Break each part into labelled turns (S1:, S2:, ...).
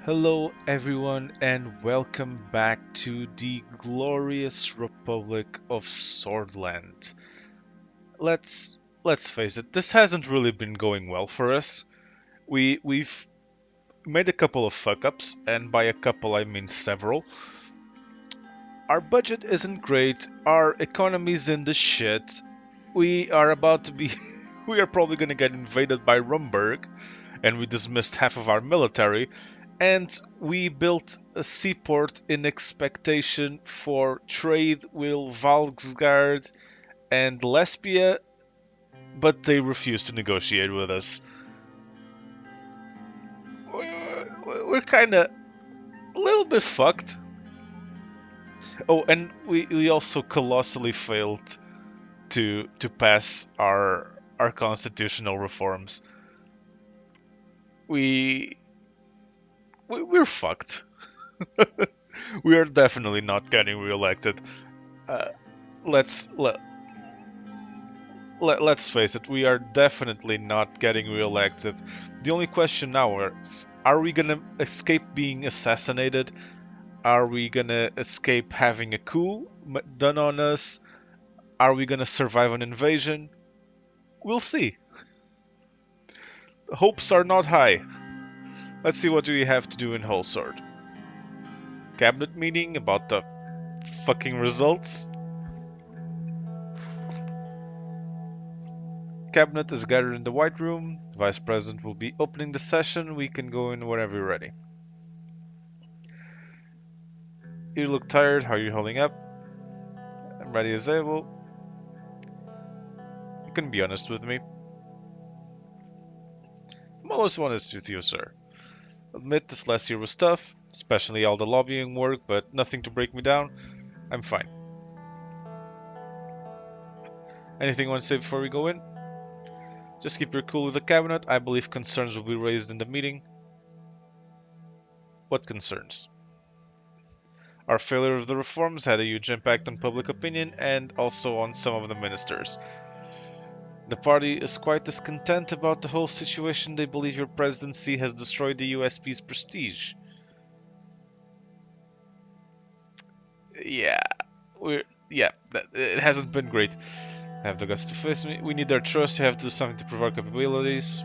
S1: Hello everyone and welcome back to the glorious Republic of Swordland. Let's face it, this hasn't really been going well for us. We've made a couple of fuck ups, and by a couple I mean several. Our budget isn't great, our economy's in the shit. We are about to be we are probably gonna get invaded by Rumburg, and we dismissed half of our military, and we built a seaport in expectation for trade with Valsgard and Lesbia, but they refused to negotiate with us. We're kind of a little bit fucked. Oh, and we also colossally failed to pass our constitutional reforms. We, we're fucked. We are definitely not getting reelected. Uh, let's let, let's face it, we are definitely not getting reelected. The only question now is, are we gonna escape being assassinated? Are we gonna escape having a coup done on us? Are we gonna survive an invasion? We'll see. Hopes are not high. Let's see what we have to do in Whole Sword. Cabinet meeting about the fucking results. Cabinet is gathered in the White Room. The Vice President will be opening the session. We can go in whenever you're ready. You look tired. How are you holding up? I'm ready as able. You can be honest with me. I'm always honest with you, sir. Admit this last year was tough, especially all the lobbying work, but nothing to break me down. I'm fine. Anything you want to say before we go in? Just keep your cool with the cabinet. I believe concerns will be raised in the meeting. What concerns? Our failure of the reforms had a huge impact on public opinion and also on some of the ministers. The party is quite discontent about the whole situation. They believe your presidency has destroyed the USP's prestige. Yeah, it hasn't been great. Have the guts to face me. We need their trust. You have to do something to prove our capabilities.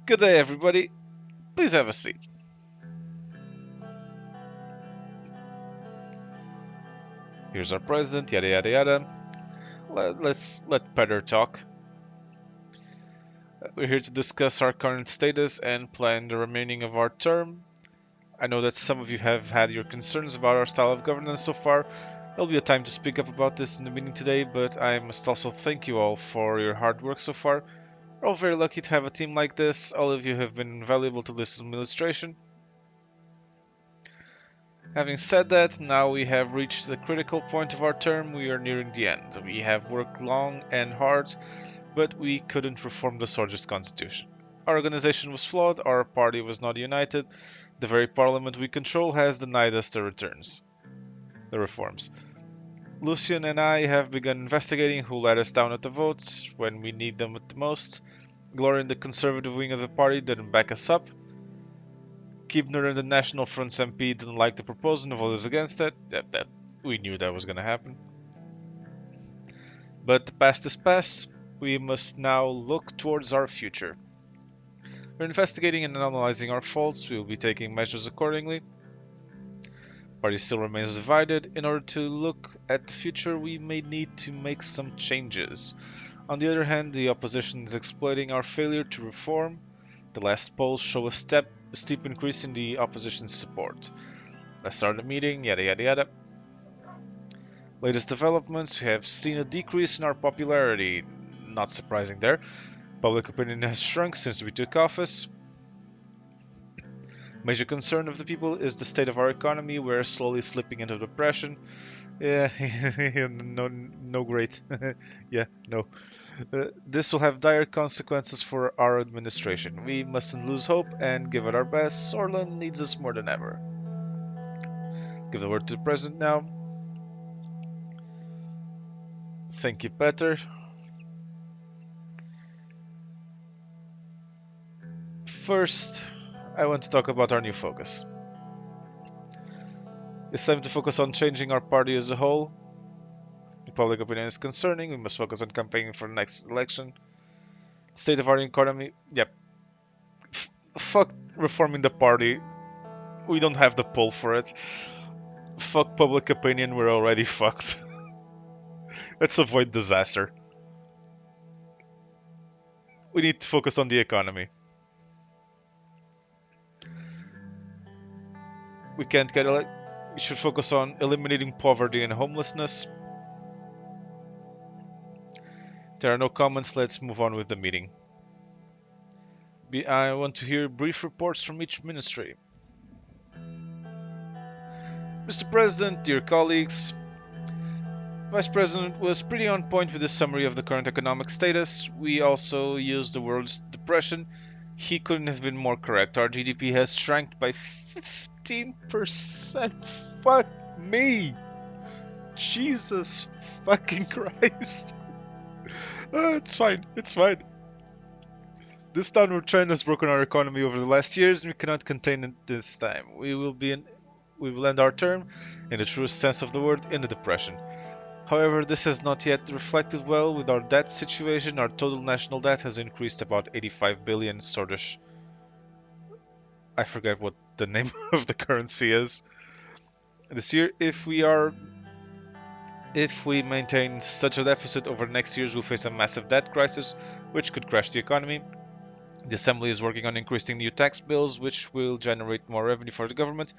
S1: Good day, everybody. Please have a seat. Here's our president. Yada yada yada. Let's let Petter talk. We're here to discuss our current status and plan the remaining of our term. I know that some of you have had your concerns about our style of governance so far. There'll be a time to speak up about this in the meeting today, but I must also thank you all for your hard work so far. We're all very lucky to have a team like this. All of you have been invaluable to this administration. Having said that, now we have reached the critical point of our term. We are nearing the end. We have worked long and hard, but we couldn't reform the Sorge's constitution. Our organization was flawed, our party was not united, the very parliament we control has denied us the reforms. Lucian and I have begun investigating who let us down at the votes when we need them the most. Gloria and the conservative wing of the party didn't back us up. Kibner and the National Front's MP didn't like the proposal and voted against it. That we knew that was going to happen. But the past is past. We must now look towards our future. We're investigating and analyzing our faults. We will be taking measures accordingly. Party still remains divided. In order to look at the future, we may need to make some changes. On the other hand, the opposition is exploiting our failure to reform. The last polls show a steep increase in the opposition's support. Let's start the meeting, yada yada yada. Latest developments, we have seen a decrease in our popularity. Not surprising there. Public opinion has shrunk since we took office. Major concern of the people is the state of our economy. We're slowly slipping into depression. Yeah, no great. Yeah, no. This will have dire consequences for our administration. We mustn't lose hope and give it our best. Sorland needs us more than ever. Give the word to the president now. Thank you, Peter. First, I want to talk about our new focus. It's time to focus on changing our party as a whole. The public opinion is concerning. We must focus on campaigning for the next election. State of our economy. Yep. Fuck reforming the party. We don't have the pull for it. Fuck public opinion. We're already fucked. Let's avoid disaster. We need to focus on the economy. We can't get elected. We should focus on eliminating poverty and homelessness. There are no comments. Let's move on with the meeting. I want to hear brief reports from each ministry. Mr. President, dear colleagues, Vice President was pretty on point with his summary of the current economic status. We also used the words depression. He couldn't have been more correct. Our GDP has shrank by 15%. Fuck me! Jesus fucking Christ. It's fine. It's fine. This downward trend has broken our economy over the last years, and we cannot contain it this time. We will end our term, in the truest sense of the word, in the depression. However, this has not yet reflected well with our debt situation. Our total national debt has increased about 85 billion Swedish. I forget what the name of the currency is. This year, if we maintain such a deficit over the next years, we'll face a massive debt crisis, which could crash the economy. The Assembly is working on increasing new tax bills, which will generate more revenue for the government.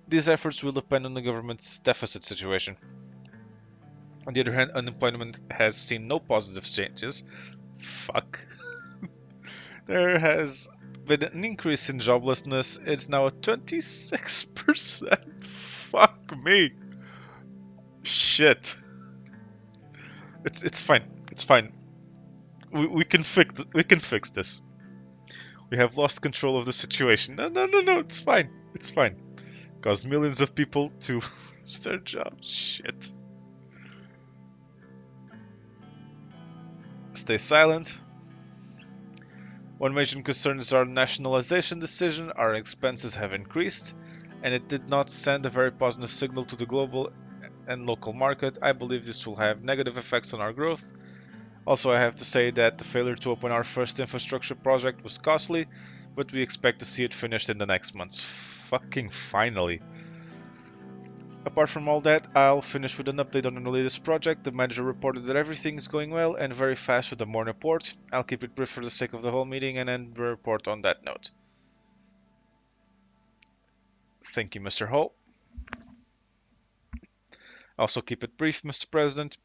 S1: These efforts will depend on the government's deficit situation. On the other hand, unemployment has seen no positive changes. Fuck. There has been an increase in joblessness. It's now at 26%. Fuck me. Shit. It's fine. It's fine. We can fix this. We have lost control of the situation. No. It's fine. It's fine. Caused millions of people to lose their jobs. Shit. Stay silent. One major concern is our nationalization decision. Our expenses have increased, and it did not send a very positive signal to the global and local market. I believe this will have negative effects on our growth. Also, I have to say that the failure to open our first infrastructure project was costly, but we expect to see it finished in the next months. Fucking finally. Apart from all that, I'll finish with an update on the latest project. The manager reported that everything is going well and very fast with the more report. I'll keep it brief for the sake of the whole meeting and end the report on that note. Thank you, Mr. Hall. Also keep it brief, Mr. President.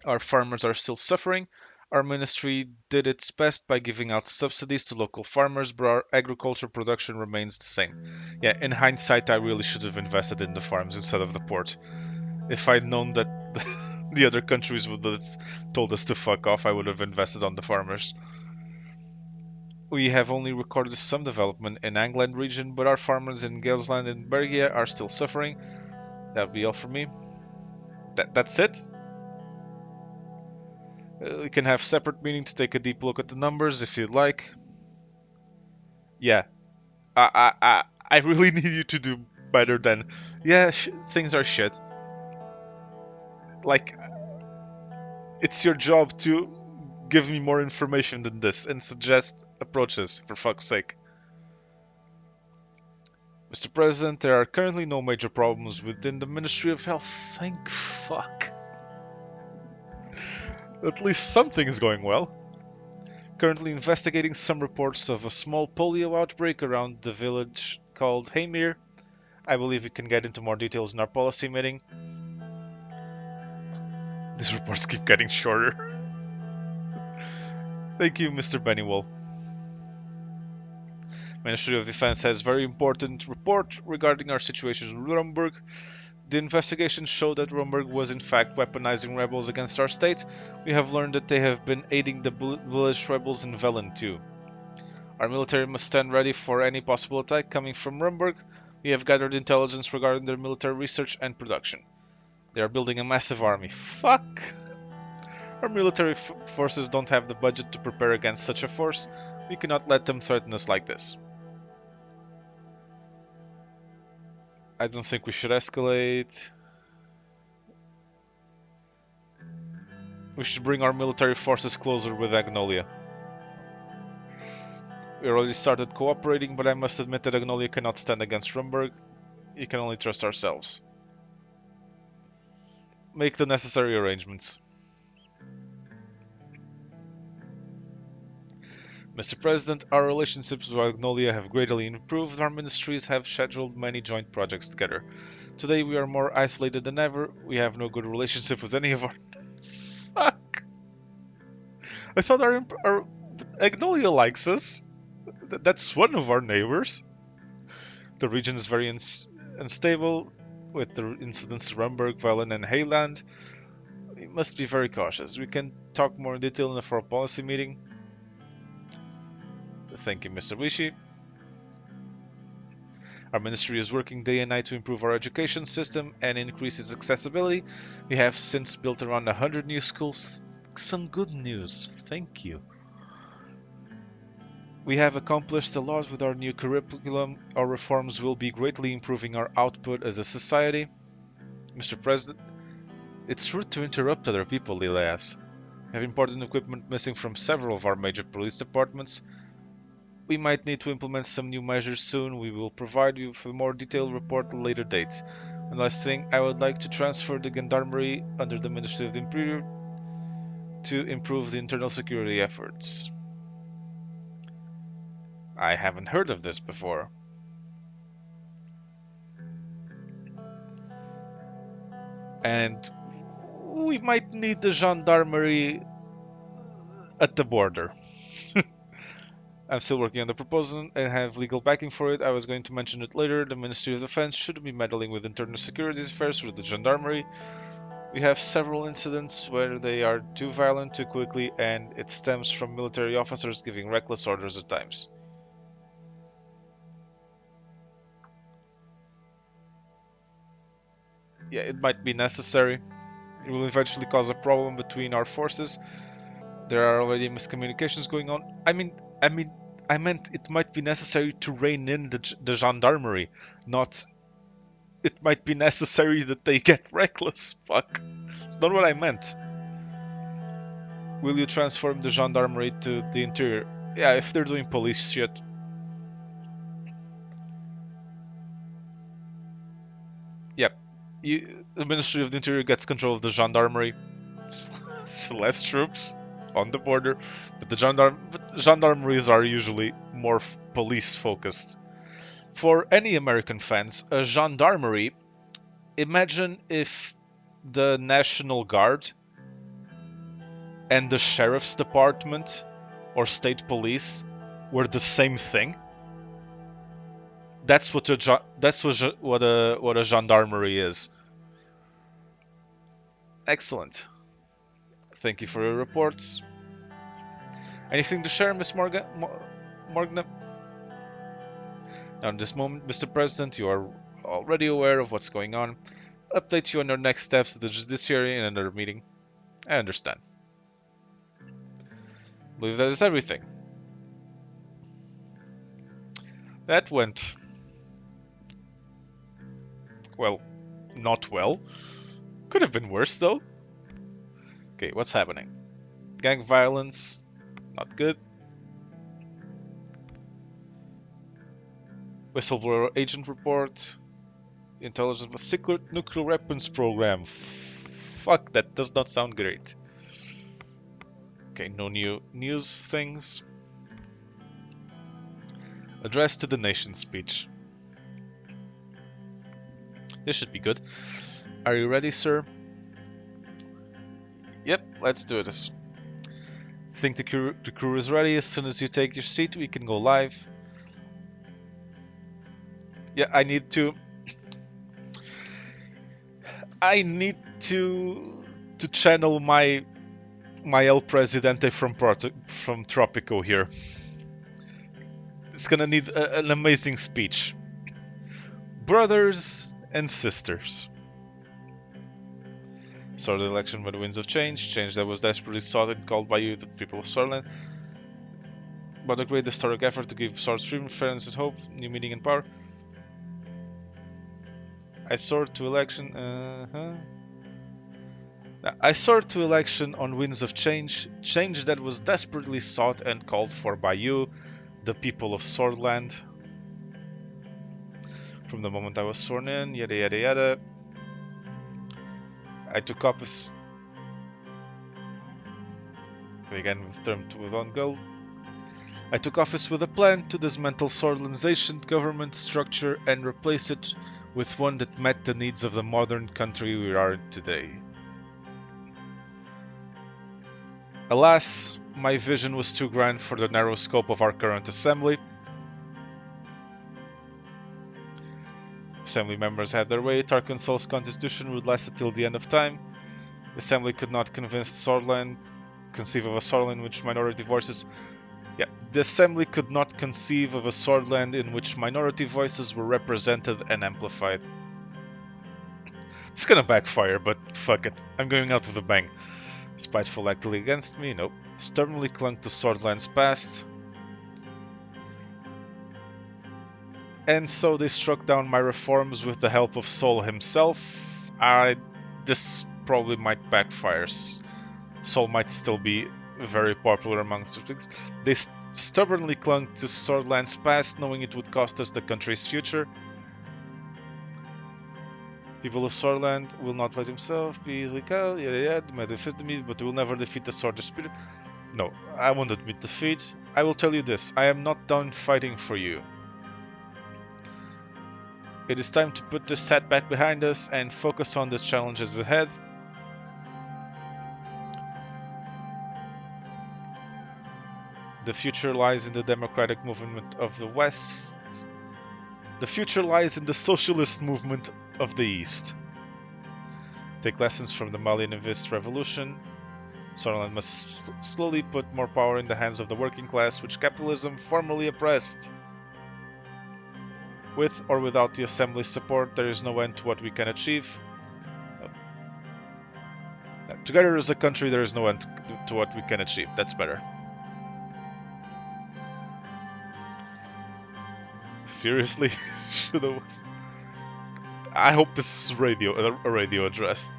S1: Our farmers are still suffering. Our ministry did its best by giving out subsidies to local farmers, but our agriculture production remains the same. Yeah, in hindsight, I really should have invested in the farms instead of the port. If I'd known that the other countries would have told us to fuck off, I would have invested on the farmers. We have only recorded some development in Angland region, but our farmers in Gelsland and Bergia are still suffering. That would be all for me. That's it? We can have separate meeting to take a deep look at the numbers if you'd like. Yeah, I really need you to do better than, yeah, things are shit. Like, it's your job to give me more information than this and suggest approaches, for fuck's sake. Mr. President, there are currently no major problems within the Ministry of Health. Thank fuck. At least something is going well. Currently investigating some reports of a small polio outbreak around the village called Heymir. I believe we can get into more details in our policy meeting. These reports keep getting shorter. Thank you, Mr. Bennywell. Ministry of Defense has very important report regarding our situation in Nuremberg. The investigation showed that Nuremberg was in fact weaponizing rebels against our state. We have learned that they have been aiding the village rebels in Velen too. Our military must stand ready for any possible attack coming from Nuremberg. We have gathered intelligence regarding their military research and production. They are building a massive army. Fuck! Our military forces don't have the budget to prepare against such a force. We cannot let them threaten us like this. I don't think we should escalate. We should bring our military forces closer with Agnolia. We already started cooperating, but I must admit that Agnolia cannot stand against Rumberg. We can only trust ourselves. Make the necessary arrangements. Mr. President, our relationships with Agnolia have greatly improved. Our ministries have scheduled many joint projects together. Today we are more isolated than ever. We have no good relationship with any of our... Fuck! I thought our Agnolia likes us. That's one of our neighbors. The region is very unstable, with the incidents of Rumberg, Velen, and Hayland. We must be very cautious. We can talk more in detail in a foreign policy meeting. Thank you, Mr. Wishi. Our ministry is working day and night to improve our education system and increase its accessibility. We have since built around 100 new schools. Some good news. Thank you. We have accomplished a lot with our new curriculum. Our reforms will be greatly improving our output as a society. Mr. President, it's rude to interrupt other people, Lileas. We have important equipment missing from several of our major police departments. We might need to implement some new measures soon. We will provide you with a more detailed report at a later date. And last thing, I would like to transfer the Gendarmerie under the Ministry of the Interior to improve the internal security efforts. I haven't heard of this before. And we might need the Gendarmerie at the border. I'm still working on the proposal and have legal backing for it. I was going to mention it later. The Ministry of Defense should be meddling with internal security affairs with the Gendarmerie. We have several incidents where they are too violent too quickly, and it stems from military officers giving reckless orders at times. Yeah, it might be necessary. It will eventually cause a problem between our forces. There are already miscommunications going on. I meant it might be necessary to rein in the gendarmerie, not it might be necessary that they get reckless. Fuck. It's not what I meant. Will you transform the gendarmerie to the interior? Yeah, if they're doing police shit. Yep. The Ministry of the Interior gets control of the gendarmerie. It's less troops on the border, but the gendarmeries are usually more police focused. For any American fans, a gendarmerie, imagine if the National Guard and the Sheriff's Department or State Police were the same thing. That's what a gendarmerie is. Excellent. Thank you for your reports. Anything to share, Miss Morgan? Now, in this moment, Mr. President, you are already aware of what's going on. Update you on our next steps to the judiciary in another meeting. I understand. I believe that is everything. That went... well, not well. Could have been worse, though. Okay, what's happening? Gang violence. Not good. Whistleblower agent report. Intelligence of a secret nuclear weapons program. Fuck, that does not sound great. Okay, no new news things. Address to the nation speech. This should be good. Are you ready, sir? Yep, let's do this. Think the crew is ready. As soon as you take your seat, we can go live. Yeah, I need to channel my El Presidente from Tropico here. It's gonna need an amazing speech. Brothers and sisters. Saw the election by the winds of change that was desperately sought and called by you, the people of Sorland. About a great historic effort to give swords freedom, fairness and hope, new meaning and power. I soared to election. I soared to election on winds of change, change that was desperately sought and called for by you, the people of Swordland. From the moment I was sworn in, yada yada yada. I took office. Again with term with on goal. I took office with a plan to dismantle Swordland's ancient government structure and replace it with one that met the needs of the modern country we are today. Alas, my vision was too grand for the narrow scope of our current assembly. Assembly members had their way. Tarkansol's constitution would last until the end of time. The assembly could not convince Swordland, conceive of a Swordland in which minority voices... Yeah, the assembly could not conceive of a Swordland in which minority voices were represented and amplified. It's gonna backfire, but fuck it. I'm going out with a bang. Spiteful actively against me? Nope. Stubbornly clung to Swordland's past. And so they struck down my reforms with the help of Sol himself. This probably might backfire. Sol might still be very popular amongst the things. They stubbornly clung to Swordland's past, knowing it would cost us the country's future. People of Swordland will not let himself be easily killed. They might defeat me, but they will never defeat the Sword of Spirit. No, I won't admit defeat. I will tell you this: I am not done fighting for you. It is time to put this setback behind us and focus on the challenges ahead. The future lies in the democratic movement of the West. The future lies in the socialist movement of the East. Take lessons from the Malianist Revolution. Swordland must slowly put more power in the hands of the working class, which capitalism formerly oppressed. With or without the Assembly's support, there is no end to what we can achieve. Together as a country, there is no end to what we can achieve. That's better. Seriously? I hope this is a radio address.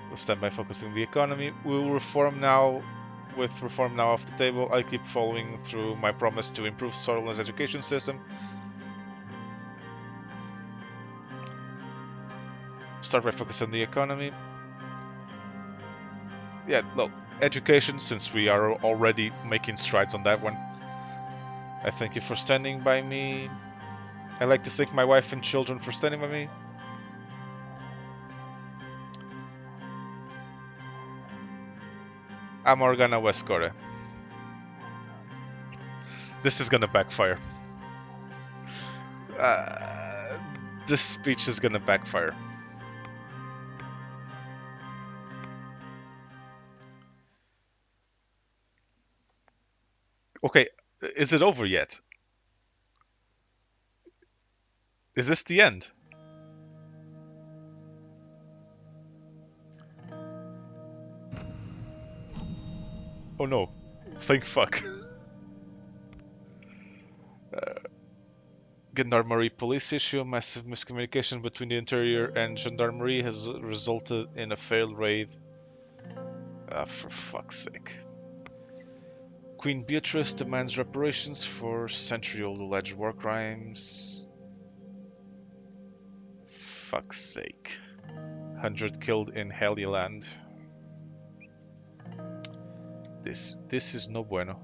S1: We'll stand by focusing the economy. We will reform now. With reform now off the table, I keep following through my promise to improve Swordland's education system. Start by focusing on the economy. Yeah, well, education, since we are already making strides on that one. I thank you for standing by me. I like to thank my wife and children for standing by me. I'm Organa Westcore. This is gonna backfire. This speech is gonna backfire. Okay, is it over yet? Is this the end? Oh no. Thank fuck. Gendarmerie police issue. Massive miscommunication between the interior and gendarmerie has resulted in a failed raid. For fuck's sake. Queen Beatrice demands reparations for century-old alleged war crimes. Fuck's sake. 100 killed in Helioland. This is no bueno.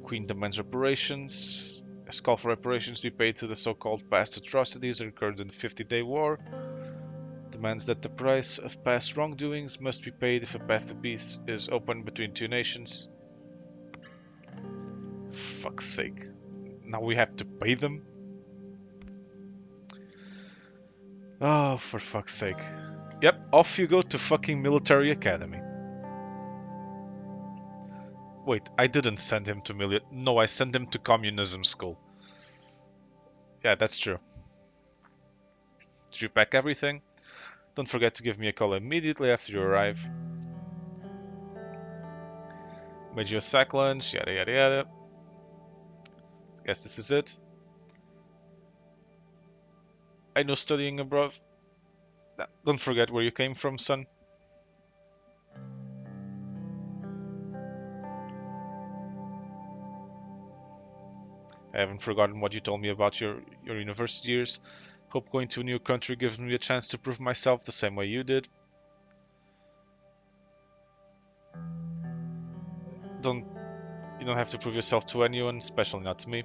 S1: Queen demands reparations. Has called for reparations to be paid to the so-called past atrocities incurred in the 50-day war. Demands that the price of past wrongdoings must be paid if a path to peace is open between two nations. Fuck's sake. Now we have to pay them? Oh, for fuck's sake. Yep, off you go to fucking military academy. Wait, I didn't send him to No, I sent him to communism school. Yeah, that's true. Did you pack everything? Don't forget to give me a call immediately after you arrive. Made you a sack lunch, yada yada yada. Guess this is it. I know studying abroad. Don't forget where you came from, son. I haven't forgotten what you told me about your university years. Hope going to a new country gives me a chance to prove myself the same way you did. Don't You don't have to prove yourself to anyone, especially not to me.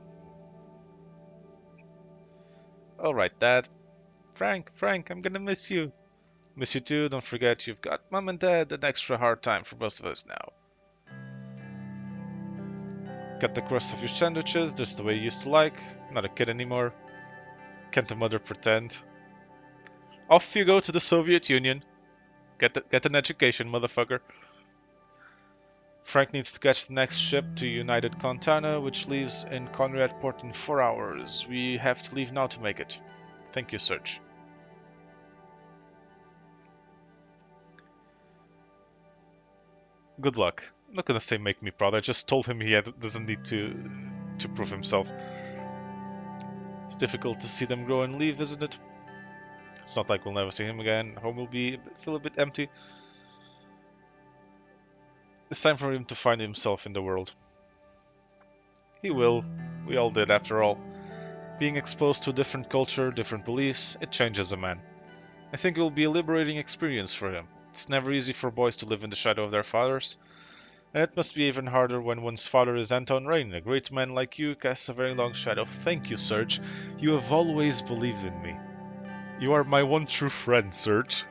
S1: Alright, Dad. Frank, I'm gonna miss you. Miss you too, don't forget you've got Mom and Dad, an extra hard time for both of us now. Cut the crust off your sandwiches, just the way you used to like. Not a kid anymore. Can't a mother pretend? Off you go to the Soviet Union. Get an education, motherfucker. Frank needs to catch the next ship to United Contana, which leaves in Conrad Port in 4 hours. We have to leave now to make it. Thank you, Serge. Good luck. I'm not gonna say make me proud, I just told him doesn't need to prove himself. It's difficult to see them grow and leave, isn't it? It's not like we'll never see him again. Home will feel a bit empty. It's time for him to find himself in the world. He will. We all did, after all. Being exposed to a different culture, different beliefs, it changes a man. I think it will be a liberating experience for him. It's never easy for boys to live in the shadow of their fathers, and it must be even harder when one's father is Anton Rain. A great man like you casts a very long shadow. Thank you, Serge. You have always believed in me. You are my one true friend, Serge.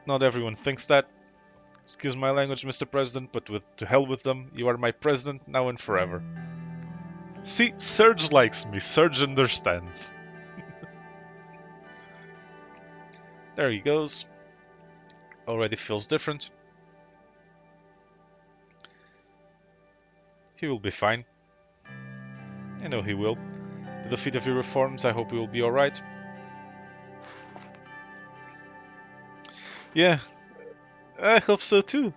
S1: Not everyone thinks that. Excuse my language, Mr. President, but to hell with them. You are my president now and forever. See, Serge likes me. Serge understands. There he goes. Already feels different. He will be fine. I know he will. To the feet of your reforms, I hope he will be alright. Yeah, I hope so too.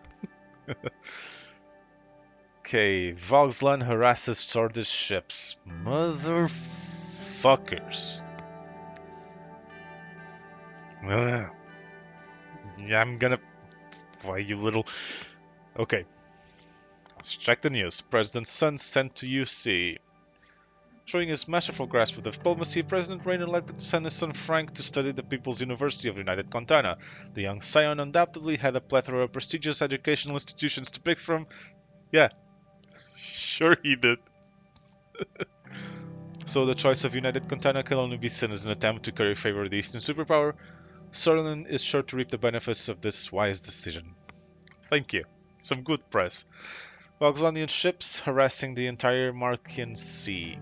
S1: Okay, Vogslan harasses Sordid ships. Motherfuckers. Ugh. Yeah, I'm gonna... Why, you little... Okay. Let's check the news. President's son sent to UC. Showing his masterful grasp of diplomacy, President Rain elected to send his son Frank to study at the People's University of United Contana. The young scion undoubtedly had a plethora of prestigious educational institutions to pick from. Yeah, sure he did. So the choice of United Contana can only be seen as an attempt to curry favor with the Eastern superpower. Suzerain is sure to reap the benefits of this wise decision. Thank you. Some good press. Voxlanian ships harassing the entire Markian Sea.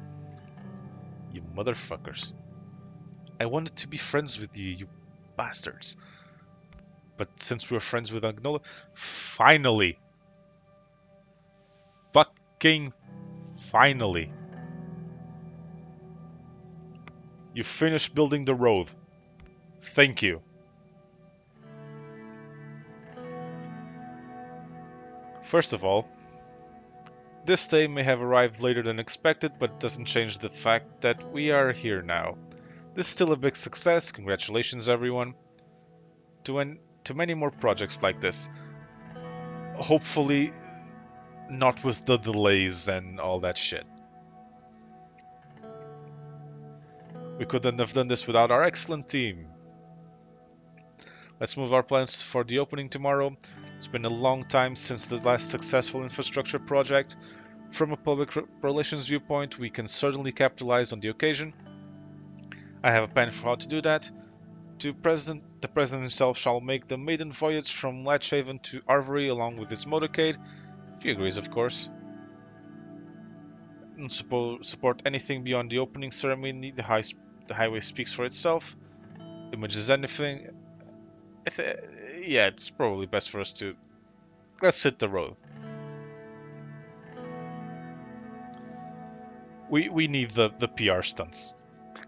S1: You motherfuckers. I wanted to be friends with you, you bastards. But since we're friends with Agnola, finally! Fucking finally! You finished building the road. Thank you. First of all, this day may have arrived later than expected, but it doesn't change the fact that we are here now. This is still a big success, congratulations everyone. To many more projects like this. Hopefully not with the delays and all that shit. We couldn't have done this without our excellent team. Let's move our plans for the opening tomorrow. It's been a long time since the last successful infrastructure project. From a public relations viewpoint, we can certainly capitalize on the occasion. I have a plan for how to do that. The President himself shall make the maiden voyage from Latchhaven to Arvory along with his motorcade, if he agrees, of course. And support anything beyond the opening ceremony. The highway speaks for itself. Images anything. Yeah, it's probably best for us to... Let's hit the road. We need the PR stunts.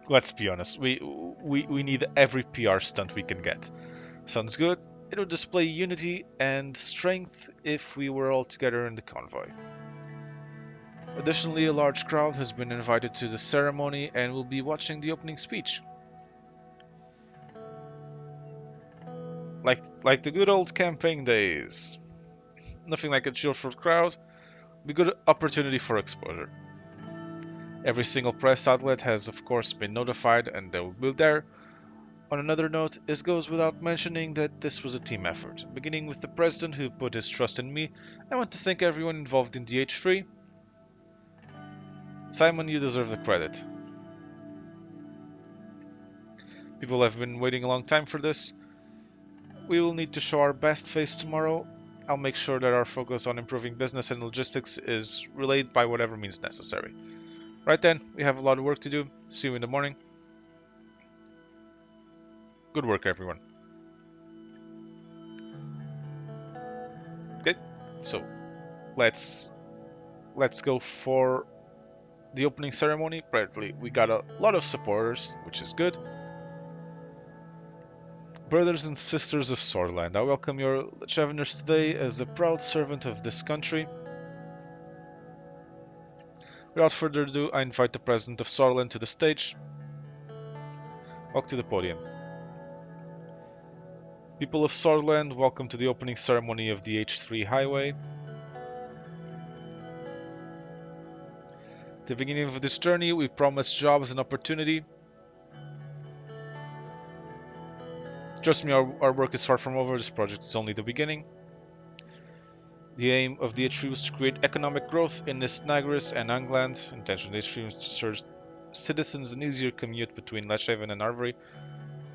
S1: Let's be honest. We need every PR stunt we can get. Sounds good? It would display unity and strength if we were all together in the convoy. Additionally, a large crowd has been invited to the ceremony and will be watching the opening speech. Like the good old campaign days. Nothing like a cheerful crowd, but a good opportunity for exposure. Every single press outlet has of course been notified and they will be there. On another note, it goes without mentioning that this was a team effort. Beginning with the president who put his trust in me, I want to thank everyone involved in the H3. Simon, you deserve the credit. People have been waiting a long time for this. We will need to show our best face tomorrow. I'll make sure that our focus on improving business and logistics is relayed by whatever means necessary. Right then, we have a lot of work to do. See you in the morning. Good work, everyone. Okay, so let's go for the opening ceremony. Apparently, we got a lot of supporters, which is good. Brothers and sisters of Swordland, I welcome your Cheveners today as a proud servant of this country. Without further ado, I invite the President of Swordland to the stage. Walk to the podium. People of Swordland, welcome to the opening ceremony of the H3 Highway. At the beginning of this journey, we promised jobs and opportunity. Trust me, our work is far from over. This project is only the beginning. The aim of the H3 was to create economic growth in Nagris and Angland. Intention of the H3 was to serve citizens an easier commute between Lechhaven and Arvery.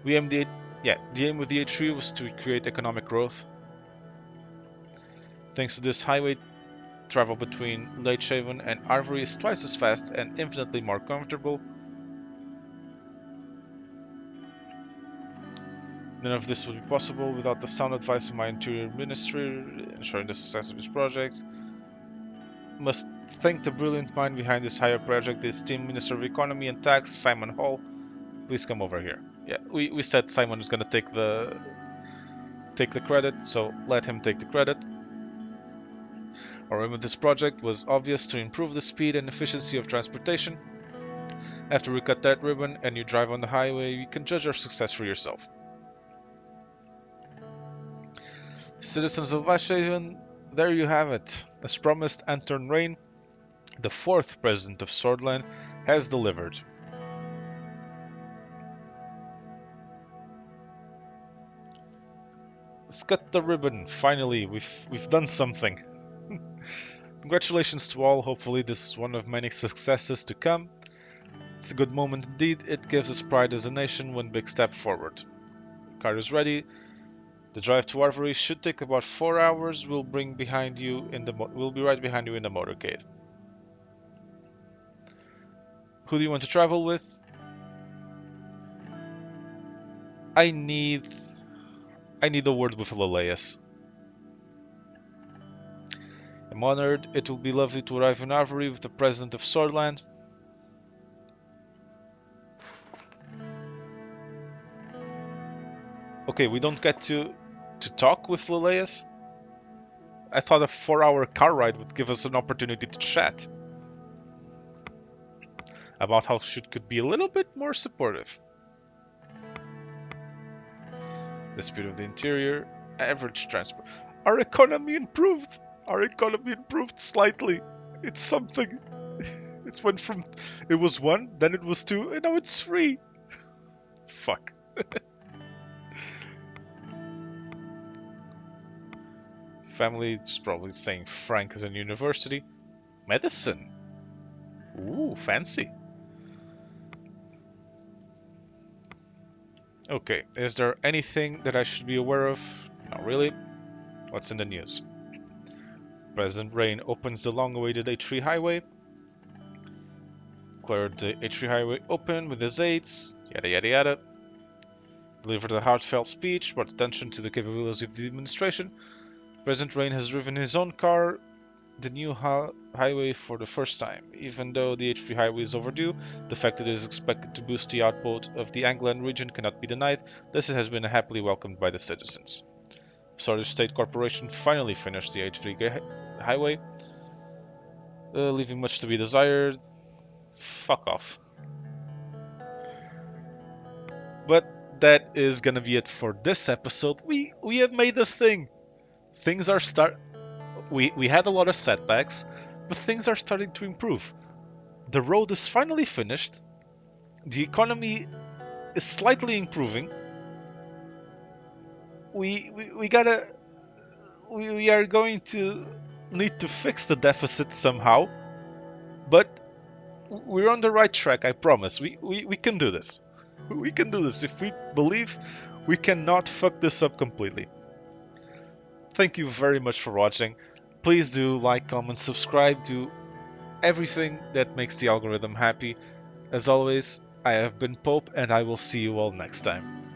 S1: The aim of the H3 was to create economic growth. Thanks to this highway, travel between Lechhaven and Arvery is twice as fast and infinitely more comfortable. None of this would be possible without the sound advice of my Interior Ministry, ensuring the success of this project. Must thank the brilliant mind behind this higher project, the esteemed Minister of Economy and Tax, Simon Hall. Please come over here. Yeah, we said Simon was gonna take the credit, so let him take the credit. Our aim of this project was obvious: to improve the speed and efficiency of transportation. After we cut that ribbon and you drive on the highway, you can judge our success for yourself. Citizens of Lechhaven, there you have it. As promised, Anton Rain, the 4th President of Swordland, has delivered. Let's cut the ribbon. Finally, we've done something. Congratulations to all. Hopefully this is one of many successes to come. It's a good moment indeed. It gives us pride as a nation, one big step forward. The car is ready. The drive to Arvery should take about 4 hours. We'll be right behind you in the motorcade. Who do you want to travel with? I need a word with Leleus. I'm honored. It will be lovely to arrive in Arvery with the President of Swordland. Okay, we don't get to talk with Leleus? I thought a 4-hour car ride would give us an opportunity to chat about how shit could be a little bit more supportive. The speed of the interior, average transport. Our economy improved. Our economy improved slightly. It's something. It was 1, then it was 2, and now it's 3. Fuck. Family is probably saying Frank is in university. Medicine. Ooh, fancy. Okay, is there anything that I should be aware of? Not really. What's in the news? President Rain opens the long-awaited H3 highway. Declared the H3 highway open with his aides. Yada yada yada. Delivered a heartfelt speech, brought attention to the capabilities of the administration. President Rain has driven his own car the new highway for the first time. Even though the H3 highway is overdue, the fact that it is expected to boost the output of the Angland region cannot be denied. This has been happily welcomed by the citizens. Solid State Corporation finally finished the H3 highway, leaving much to be desired. Fuck off. But that is gonna be it for this episode. We have made a thing. Things are start. We had a lot of setbacks, but things are starting to improve. The road is finally finished. The economy is slightly improving. We gotta. We are going to need to fix the deficit somehow, but we're on the right track. I promise. We can do this. We can do this if we believe. We cannot fuck this up completely. Thank you very much for watching. Please do like, comment, subscribe, do everything that makes the algorithm happy. As always, I have been Pope, and I will see you all next time.